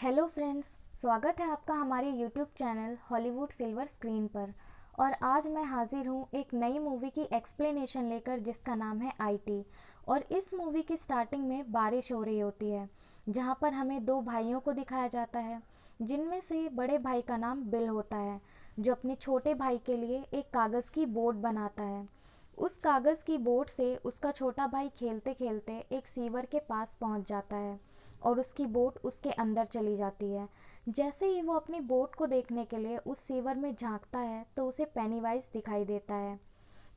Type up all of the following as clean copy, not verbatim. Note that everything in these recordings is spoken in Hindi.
हेलो फ्रेंड्स, स्वागत है आपका हमारे YouTube channel Hollywood silver screen पर। और आज मैं हाजिर हूँ एक नई मूवी की एक्सप्लेनेशन लेकर जिसका नाम है आईटी। और इस मूवी की स्टार्टिंग में बारिश हो रही होती है, जहाँ पर हमें दो भाइयों को दिखाया जाता है, जिनमें से बड़े भाई का नाम बिल होता है, जो अपने छोटे भाई के लिए एक कागज़ की बोट बनाता है। उस कागज़ की बोट से उसका छोटा भाई खेलते खेलते एक सीवर के पास पहुंच जाता है और उसकी बोट उसके अंदर चली जाती है। जैसे ही वो अपनी बोट को देखने के लिए उस सीवर में झांकता है तो उसे पेनीवाइज दिखाई देता है।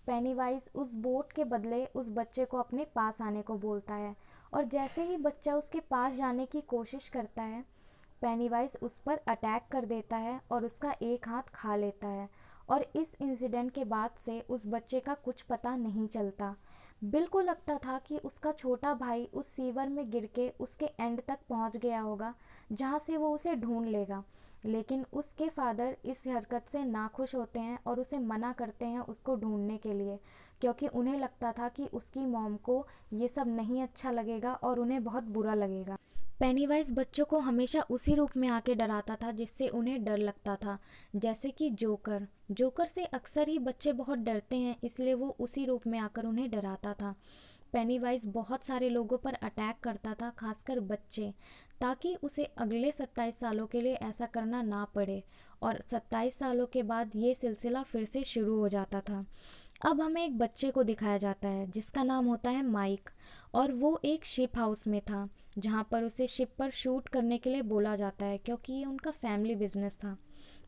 पेनीवाइज उस बोट के बदले उस बच्चे को अपने पास आने को बोलता है, और जैसे ही बच्चा उसके पास जाने की कोशिश करता है, पेनीवाइज उस पर अटैक कर देता है और उसका एक हाथ खा लेता है। और इस इंसिडेंट के बाद से उस बच्चे का कुछ पता नहीं चलता। बिल को लगता था कि उसका छोटा भाई उस सीवर में गिर के उसके एंड तक पहुंच गया होगा, जहां से वो उसे ढूंढ लेगा। लेकिन उसके फादर इस हरकत से नाखुश होते हैं और उसे मना करते हैं उसको ढूंढने के लिए, क्योंकि उन्हें लगता था कि उसकी मॉम को ये सब नहीं अच्छा लगेगा और उन्हें बहुत बुरा लगेगा। पेनीवाइज बच्चों को हमेशा उसी रूप में आके डराता था जिससे उन्हें डर लगता था, जैसे कि जोकर। जोकर से अक्सर ही बच्चे बहुत डरते हैं, इसलिए वो उसी रूप में आकर उन्हें डराता था। पेनीवाइज बहुत सारे लोगों पर अटैक करता था, खासकर बच्चे, ताकि उसे अगले 27 सालों के लिए ऐसा करना ना पड़े। और 27 सालों के बाद ये सिलसिला फिर से शुरू हो जाता था। अब हमें एक बच्चे को दिखाया जाता है जिसका नाम होता है माइक, और वो एक शिप हाउस में था, जहाँ पर उसे शिप पर शूट करने के लिए बोला जाता है, क्योंकि ये उनका फैमिली बिजनेस था।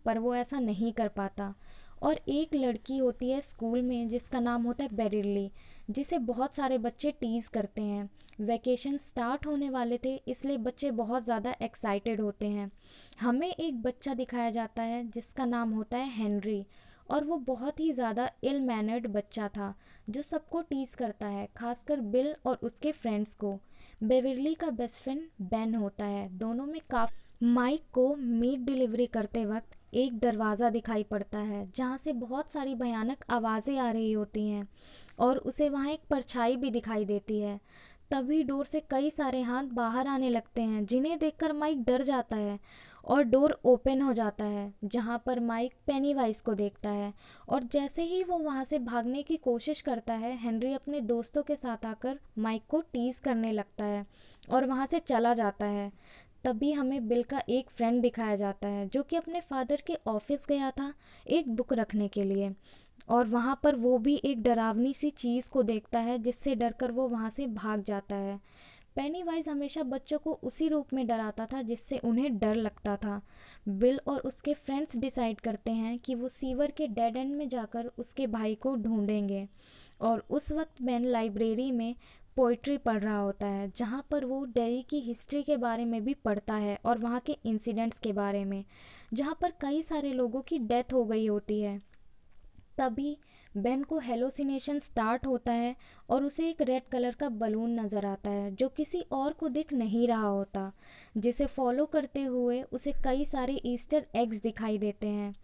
पर वो ऐसा नहीं कर पाता। और एक लड़की होती है स्कूल में जिसका नाम होता है बेरिली, जिसे बहुत सारे बच्चे टीज़ करते हैं। वैकेशन स्टार्ट होने वाले थे, इसलिए बच्चे बहुत ज़्यादा एक्साइटेड होते हैं। हमें एक बच्चा दिखाया जाता है जिसका नाम होता है हेनरी, और वो बहुत ही ज़्यादा इल मैनर्ड बच्चा था, जो सबको टीज़ करता है, खासकर बिल और उसके फ्रेंड्स को। बेविरली का बेस्ट फ्रेंड बेन होता है। दोनों में काफ़ी माइक को मीट डिलीवरी करते वक्त एक दरवाज़ा दिखाई पड़ता है, जहाँ से बहुत सारी भयानक आवाज़ें आ रही होती हैं, और उसे वहाँ एक परछाई भी दिखाई देती है। तभी डोर से कई सारे हाथ बाहर आने लगते हैं, जिन्हें देखकर माइक डर जाता है, और डोर ओपन हो जाता है, जहाँ पर माइक पेनीवाइज को देखता है। और जैसे ही वो वहाँ से भागने की कोशिश करता है, हेनरी अपने दोस्तों के साथ आकर माइक को टीज़ करने लगता है और वहाँ से चला जाता है। तभी हमें बिल का एक फ्रेंड दिखाया जाता है, जो कि अपने फादर के ऑफिस गया था एक बुक रखने के लिए, और वहाँ पर वो भी एक डरावनी सी चीज़ को देखता है, जिससे डरकर वो वहाँ से भाग जाता है। पेनीवाइज हमेशा बच्चों को उसी रूप में डराता था जिससे उन्हें डर लगता था। बिल और उसके फ्रेंड्स डिसाइड करते हैं कि वो सीवर के डेड एंड में जाकर उसके भाई को ढूंढेंगे। और उस वक्त बेन लाइब्रेरी में पोइट्री पढ़ रहा होता है, जहाँ पर वो दिल्ली की हिस्ट्री के बारे में भी पढ़ता है और वहाँ के इंसिडेंट्स के बारे में, जहाँ पर कई सारे लोगों की डेथ हो गई होती है। तभी बेन को हेलोसिनेशन स्टार्ट होता है, और उसे एक रेड कलर का बलून नज़र आता है जो किसी और को दिख नहीं रहा होता, जिसे फॉलो करते हुए उसे कई सारे ईस्टर एग्स दिखाई देते हैं।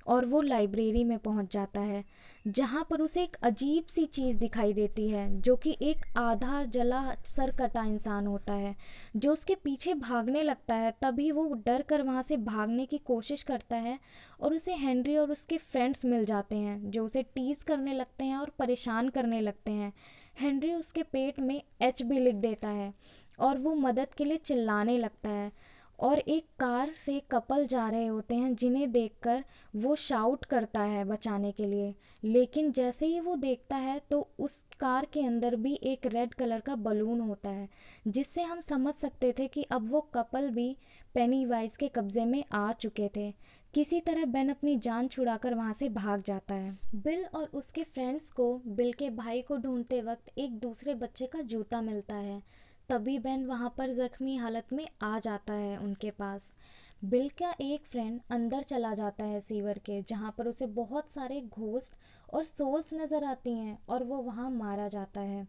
और वो लाइब्रेरी में पहुंच जाता है, जहां पर उसे एक अजीब सी चीज़ दिखाई देती है, जो कि एक आधा जला सर कटा इंसान होता है, जो उसके पीछे भागने लगता है। तभी वो डर कर वहाँ से भागने की कोशिश करता है, और उसे हेनरी और उसके फ्रेंड्स मिल जाते हैं, जो उसे टीज़ करने लगते हैं और परेशान करने लगते हैं। हेनरी उसके पेट में एच भी लिख देता है, और वो मदद के लिए चिल्लाने लगता है। और एक कार से कपल जा रहे होते हैं, जिन्हें देखकर वो शाउट करता है बचाने के लिए। लेकिन जैसे ही वो देखता है तो उस कार के अंदर भी एक रेड कलर का बलून होता है, जिससे हम समझ सकते थे कि अब वो कपल भी पेनीवाइज के कब्जे में आ चुके थे। किसी तरह बेन अपनी जान छुड़ाकर वहाँ से भाग जाता है। बिल और उसके फ्रेंड्स को बिल के भाई को ढूंढते वक्त एक दूसरे बच्चे का जूता मिलता है। तभी बेन वहाँ पर जख्मी हालत में आ जाता है उनके पास। बिल का एक फ्रेंड अंदर चला जाता है सीवर के, जहाँ पर उसे बहुत सारे घोस्ट और सोल्स नज़र आती हैं, और वो वहाँ मारा जाता है।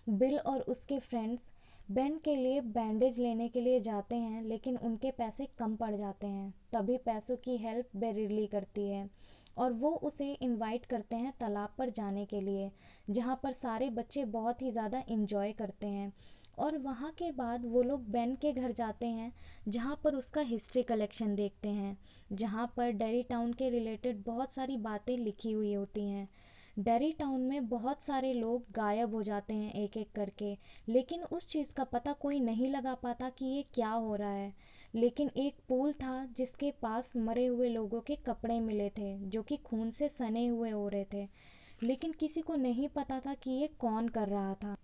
बिल और उसके फ्रेंड्स बेन के लिए बैंडेज लेने के लिए जाते हैं, लेकिन उनके पैसे कम पड़ जाते हैं। तभी पैसों की हेल्प बेरिली करती है, और वो उसे इनवाइट करते हैं तालाब पर जाने के लिए, जहाँ पर सारे बच्चे बहुत ही ज़्यादा इंजॉय करते हैं। और वहाँ के बाद वो लोग बेन के घर जाते हैं, जहाँ पर उसका हिस्ट्री कलेक्शन देखते हैं, जहाँ पर डेरी टाउन के रिलेटेड बहुत सारी बातें लिखी हुई होती हैं। डेरी टाउन में बहुत सारे लोग गायब हो जाते हैं एक एक करके, लेकिन उस चीज़ का पता कोई नहीं लगा पाता कि ये क्या हो रहा है। लेकिन एक पूल था जिसके पास मरे हुए लोगों के कपड़े मिले थे, जो कि खून से सने हुए हो रहे थे, लेकिन किसी को नहीं पता था कि ये कौन कर रहा था।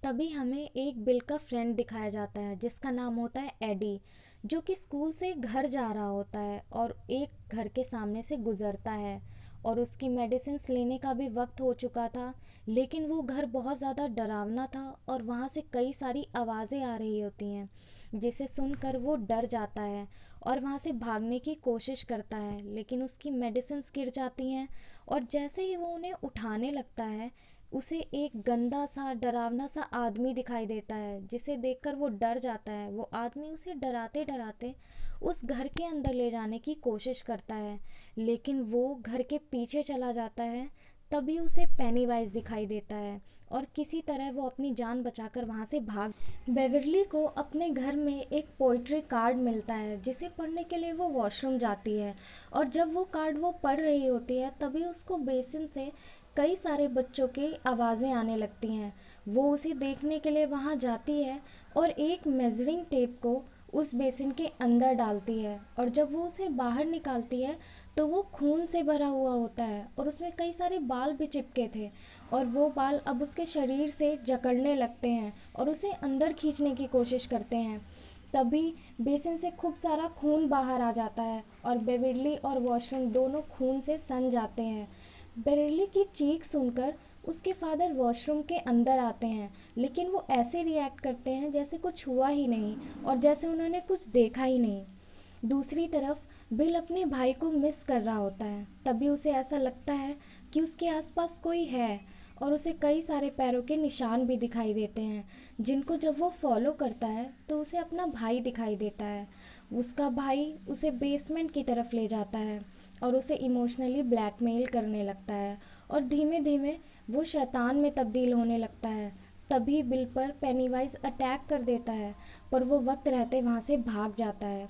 तभी हमें एक बिल का फ्रेंड दिखाया जाता है जिसका नाम होता है एडी, जो कि स्कूल से घर जा रहा होता है और एक घर के सामने से गुजरता है, और उसकी मेडिसिन्स लेने का भी वक्त हो चुका था। लेकिन वो घर बहुत ज़्यादा डरावना था और वहाँ से कई सारी आवाज़ें आ रही होती हैं, जिसे सुनकर वो डर जाता है और वहाँ से भागने की कोशिश करता है, लेकिन उसकी मेडिसिन्स गिर जाती हैं। और जैसे ही वो उन्हें उठाने लगता है, उसे एक गंदा सा डरावना सा आदमी दिखाई देता है, जिसे देखकर वो डर जाता है। वो आदमी उसे डराते डराते उस घर के अंदर ले जाने की कोशिश करता है, लेकिन वो घर के पीछे चला जाता है। तभी उसे पेनीवाइज दिखाई देता है और किसी तरह वो अपनी जान बचाकर वहाँ से भाग। बेवर्ली को अपने घर में एक पोइट्री कार्ड मिलता है, जिसे पढ़ने के लिए वो वॉशरूम जाती है, और जब वो कार्ड वो पढ़ रही होती है तभी उसको बेसिन से कई सारे बच्चों की आवाज़ें आने लगती हैं। वो उसे देखने के लिए वहाँ जाती है और एक मेजरिंग टेप को उस बेसिन के अंदर डालती है, और जब वो उसे बाहर निकालती है तो वो खून से भरा हुआ होता है और उसमें कई सारे बाल भी चिपके थे, और वो बाल अब उसके शरीर से जकड़ने लगते हैं और उसे अंदर खींचने की कोशिश करते हैं। तभी बेसिन से खूब सारा खून बाहर आ जाता है और बेवर्ली और वॉशरूम दोनों खून से सन जाते हैं। बेवर्ली की चीख सुनकर उसके फादर वॉशरूम के अंदर आते हैं, लेकिन वो ऐसे रिएक्ट करते हैं जैसे कुछ हुआ ही नहीं और जैसे उन्होंने कुछ देखा ही नहीं। दूसरी तरफ बिल अपने भाई को मिस कर रहा होता है। तभी उसे ऐसा लगता है कि उसके आसपास कोई है, और उसे कई सारे पैरों के निशान भी दिखाई देते हैं, जिनको जब वो फॉलो करता है तो उसे अपना भाई दिखाई देता है। उसका भाई उसे बेसमेंट की तरफ ले जाता है और उसे इमोशनली ब्लैकमेल करने लगता है, और धीमे धीमे वो शैतान में तब्दील होने लगता है। तभी बिल पर पेनीवाइज अटैक कर देता है, पर वो वक्त रहते वहाँ से भाग जाता है।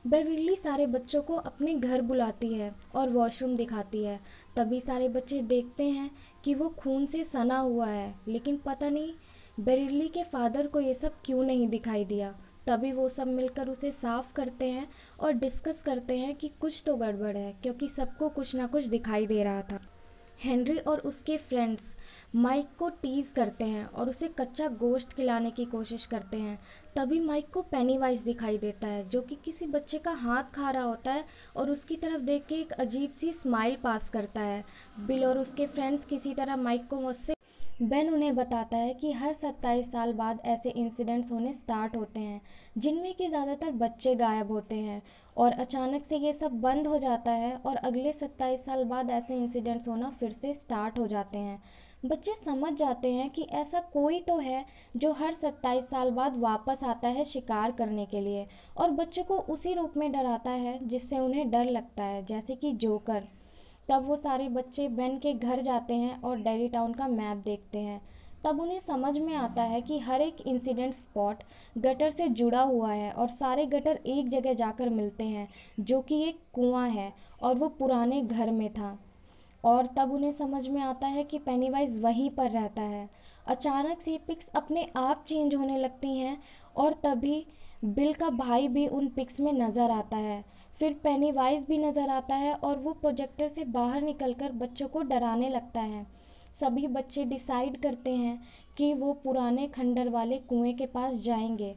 बेवर्ली सारे बच्चों को अपने घर बुलाती है और वॉशरूम दिखाती है। तभी सारे बच्चे देखते हैं कि वो खून से सना हुआ है, लेकिन पता नहीं बेवर्ली के फादर को ये सब क्यों नहीं दिखाई दिया। तभी वो सब मिलकर उसे साफ करते हैं और डिस्कस करते हैं कि कुछ तो गड़बड़ है, क्योंकि सबको कुछ ना कुछ दिखाई दे रहा था। हेनरी और उसके फ्रेंड्स माइक को टीज करते हैं और उसे कच्चा गोश्त खिलाने की कोशिश करते हैं। तभी माइक को पेनीवाइज दिखाई देता है, जो कि किसी बच्चे का हाथ खा रहा होता है और उसकी तरफ देख के एक अजीब सी स्माइल पास करता है। बिल और उसके फ्रेंड्स किसी तरह माइक को मुझसे बेन उन्हें बताता है कि हर 27 साल बाद ऐसे इंसिडेंट्स होने स्टार्ट होते हैं, जिनमें कि ज़्यादातर बच्चे गायब होते हैं, और अचानक से ये सब बंद हो जाता है और अगले 27 साल बाद ऐसे इंसिडेंट्स होना फिर से स्टार्ट हो जाते हैं। बच्चे समझ जाते हैं कि ऐसा कोई तो है जो हर 27 साल बाद वापस आता है शिकार करने के लिए, और बच्चों को उसी रूप में डराता है जिससे उन्हें डर लगता है, जैसे कि जोकर। तब वो सारे बच्चे बेन के घर जाते हैं और डेरी टाउन का मैप देखते हैं। तब उन्हें समझ में आता है कि हर एक इंसिडेंट स्पॉट गटर से जुड़ा हुआ है और सारे गटर एक जगह जाकर मिलते हैं, जो कि एक कुआं है, और वो पुराने घर में था। और तब उन्हें समझ में आता है कि पेनीवाइज वहीं पर रहता है। अचानक से पिक्स अपने आप चेंज होने लगती हैं, और तभी बिल का भाई भी उन पिक्स में नज़र आता है। फिर पेनीवाइज भी नज़र आता है और वो प्रोजेक्टर से बाहर निकलकर बच्चों को डराने लगता है। सभी बच्चे डिसाइड करते हैं कि वो पुराने खंडर वाले कुएं के पास जाएंगे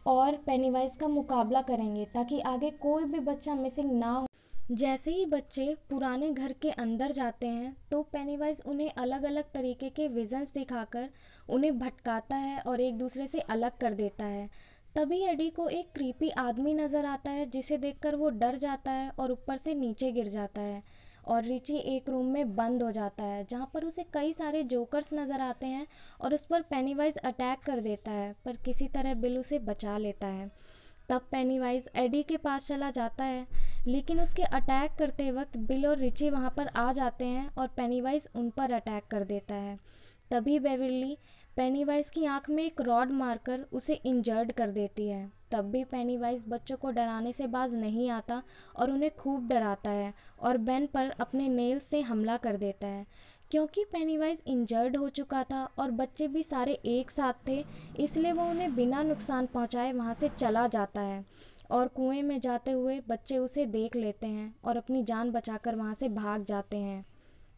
और पेनीवाइज का मुकाबला करेंगे, ताकि आगे कोई भी बच्चा मिसिंग ना हो। जैसे ही बच्चे पुराने घर के अंदर जाते हैं तो पेनीवाइज उन्हें अलग अलग तरीके के विजन्स दिखाकर उन्हें भटकाता है और एक दूसरे से अलग कर देता है। तभी एडी को एक क्रीपी आदमी नज़र आता है, जिसे देखकर वो डर जाता है और ऊपर से नीचे गिर जाता है, और रिची एक रूम में बंद हो जाता है, जहाँ पर उसे कई सारे जोकर्स नज़र आते हैं और उस पर पेनीवाइज अटैक कर देता है, पर किसी तरह बिल उसे बचा लेता है। तब पेनीवाइज एडी के पास चला जाता है, लेकिन उसके अटैक करते वक्त बिल और रिची वहाँ पर आ जाते हैं और पेनीवाइज उन पर अटैक कर देता है। तभी बेवर्ली पेनीवाइज की आंख में एक रॉड मारकर उसे इंजर्ड कर देती है। तब भी पेनीवाइज बच्चों को डराने से बाज नहीं आता और उन्हें खूब डराता है और बेन पर अपने नेल से हमला कर देता है। क्योंकि पेनीवाइज इंजर्ड हो चुका था और बच्चे भी सारे एक साथ थे, इसलिए वो उन्हें बिना नुकसान पहुंचाए वहां से चला जाता है और कुएं में जाते हुए बच्चे उसे देख लेते हैं और अपनी जान बचाकर वहां से भाग जाते हैं।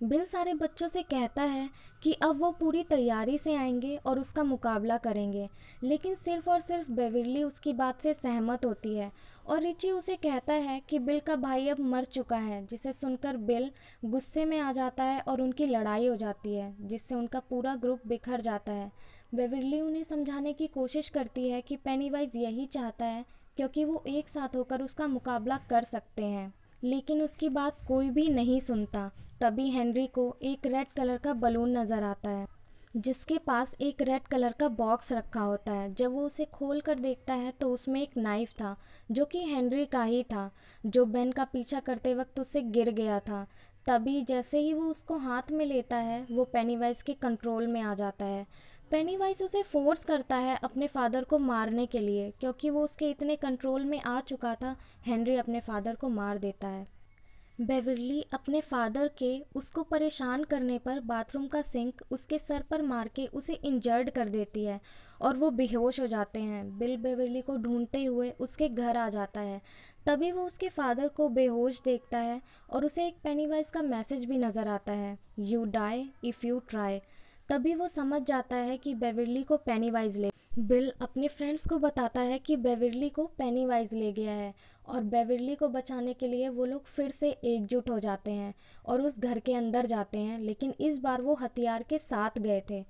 बिल सारे बच्चों से कहता है कि अब वो पूरी तैयारी से आएंगे और उसका मुकाबला करेंगे, लेकिन सिर्फ और सिर्फ बेविरली उसकी बात से सहमत होती है और रिची उसे कहता है कि बिल का भाई अब मर चुका है, जिसे सुनकर बिल गुस्से में आ जाता है और उनकी लड़ाई हो जाती है, जिससे उनका पूरा ग्रुप बिखर जाता है। बेविरली उन्हें समझाने की कोशिश करती है कि पेनीवाइज यही चाहता है क्योंकि वो एक साथ होकर उसका मुकाबला कर सकते हैं, लेकिन उसकी बात कोई भी नहीं सुनता। तभी हेनरी को एक रेड कलर का बलून नज़र आता है जिसके पास एक रेड कलर का बॉक्स रखा होता है। जब वो उसे खोल कर देखता है तो उसमें एक नाइफ था जो कि हेनरी का ही था, जो बेन का पीछा करते वक्त उससे गिर गया था। तभी जैसे ही वो उसको हाथ में लेता है वो पेनीवाइज के कंट्रोल में आ जाता है। पेनीवाइज उसे फोर्स करता है अपने फादर को मारने के लिए, क्योंकि वो उसके इतने कंट्रोल में आ चुका था। हेनरी अपने फादर को मार देता है। बेविरली अपने फादर के उसको परेशान करने पर बाथरूम का सिंक उसके सर पर मार के उसे इंजर्ड कर देती है और वो बेहोश हो जाते हैं। बिल बेविरली को ढूंढते हुए उसके घर आ जाता है। तभी वो उसके फादर को बेहोश देखता है और उसे एक पेनीवाइज का मैसेज भी नज़र आता है, you die if you try. तभी वो समझ जाता है कि बेविरली को पेनीवाइज ले। बिल अपने फ्रेंड्स को बताता है कि बेविरली को पेनीवाइज ले गया है और बेविरली को बचाने के लिए वो लोग फिर से एकजुट हो जाते हैं और उस घर के अंदर जाते हैं, लेकिन इस बार वो हथियार के साथ गए थे।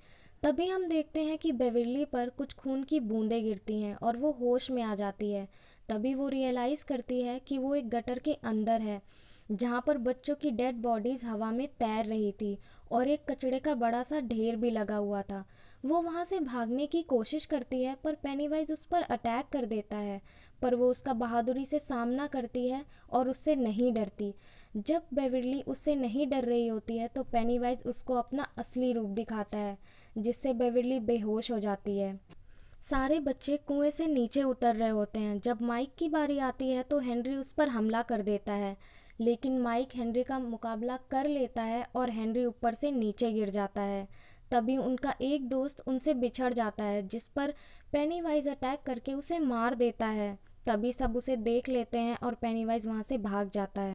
तभी हम देखते हैं कि बेविरली पर कुछ खून की बूंदें गिरती हैं और वो होश में आ जाती है। तभी वो रियलाइज़ करती है कि वो एक गटर के अंदर है जहाँ पर बच्चों की डेड बॉडीज हवा में तैर रही थी और एक कचड़े का बड़ा सा ढेर भी लगा हुआ था। वो वहाँ से भागने की कोशिश करती है पर पेनीवाइज उस पर अटैक कर देता है, पर वो उसका बहादुरी से सामना करती है और उससे नहीं डरती। जब बेविरली उससे नहीं डर रही होती है तो पेनीवाइज उसको अपना असली रूप दिखाता है, जिससे बेविरली बेहोश हो जाती है। सारे बच्चे कुएं से नीचे उतर रहे होते हैं। जब माइक की बारी आती है तो हेनरी उस पर हमला कर देता है, लेकिन माइक हेनरी का मुकाबला कर लेता है और हेनरी ऊपर से नीचे गिर जाता है। तभी उनका एक दोस्त उनसे बिछड़ जाता है, जिस पर पेनीवाइज अटैक करके उसे मार देता है। तभी सब उसे देख लेते हैं और पेनीवाइज वहाँ से भाग जाता है।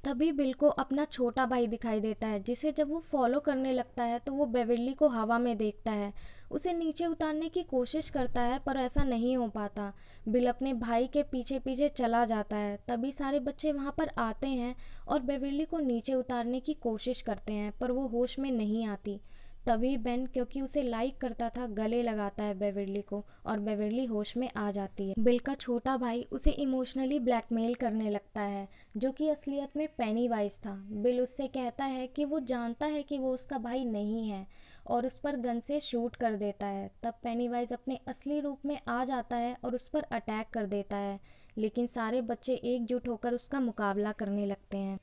तभी बिल को अपना छोटा भाई दिखाई देता है, जिसे जब वो फॉलो करने लगता है तो वो बेविरली को हवा में देखता है। उसे नीचे उतारने की कोशिश करता है पर ऐसा नहीं हो पाता। बिल अपने भाई के पीछे पीछे चला जाता है। तभी सारे बच्चे वहाँ पर आते हैं और बेविरली को नीचे उतारने की कोशिश करते हैं पर वो होश में नहीं आती। तभी बेन, क्योंकि उसे लाइक करता था, गले लगाता है बेविरली को और बेविरली होश में आ जाती है। बिल का छोटा भाई उसे इमोशनली ब्लैकमेल करने लगता है, जो कि असलियत में पेनीवाइज था। बिल उससे कहता है कि वो जानता है कि वो उसका भाई नहीं है और उस पर गन से शूट कर देता है। तब पेनीवाइज अपने असली रूप में आ जाता है और उस पर अटैक कर देता है, लेकिन सारे बच्चे एकजुट होकर उसका मुकाबला करने लगते हैं।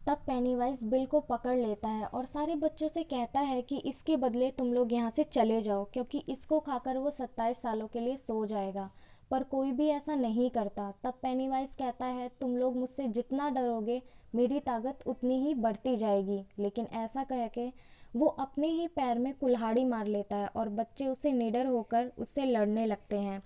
तब पेनीवाइज बिल को पकड़ लेता है और सारे बच्चों से कहता है कि इसके बदले तुम लोग यहाँ से चले जाओ, क्योंकि इसको खाकर वो 27 सालों के लिए सो जाएगा। पर कोई भी ऐसा नहीं करता। तब पेनीवाइज कहता है तुम लोग मुझसे जितना डरोगे मेरी ताकत उतनी ही बढ़ती जाएगी, लेकिन ऐसा कह के वो अपने ही पैर में कुल्हाड़ी मार लेता है और बच्चे उससे निडर होकर उससे लड़ने लगते हैं।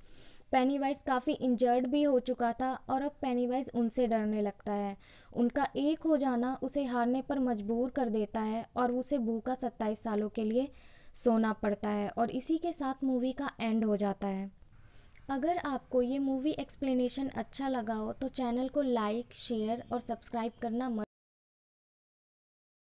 पेनीवाइज काफ़ी इंजर्ड भी हो चुका था और अब पेनीवाइज उनसे डरने लगता है। उनका एक हो जाना उसे हारने पर मजबूर कर देता है और उसे भूखा 27 सालों के लिए सोना पड़ता है और इसी के साथ मूवी का एंड हो जाता है। अगर आपको ये मूवी एक्सप्लेनेशन अच्छा लगा हो तो चैनल को लाइक, शेयर और सब्सक्राइब करना मत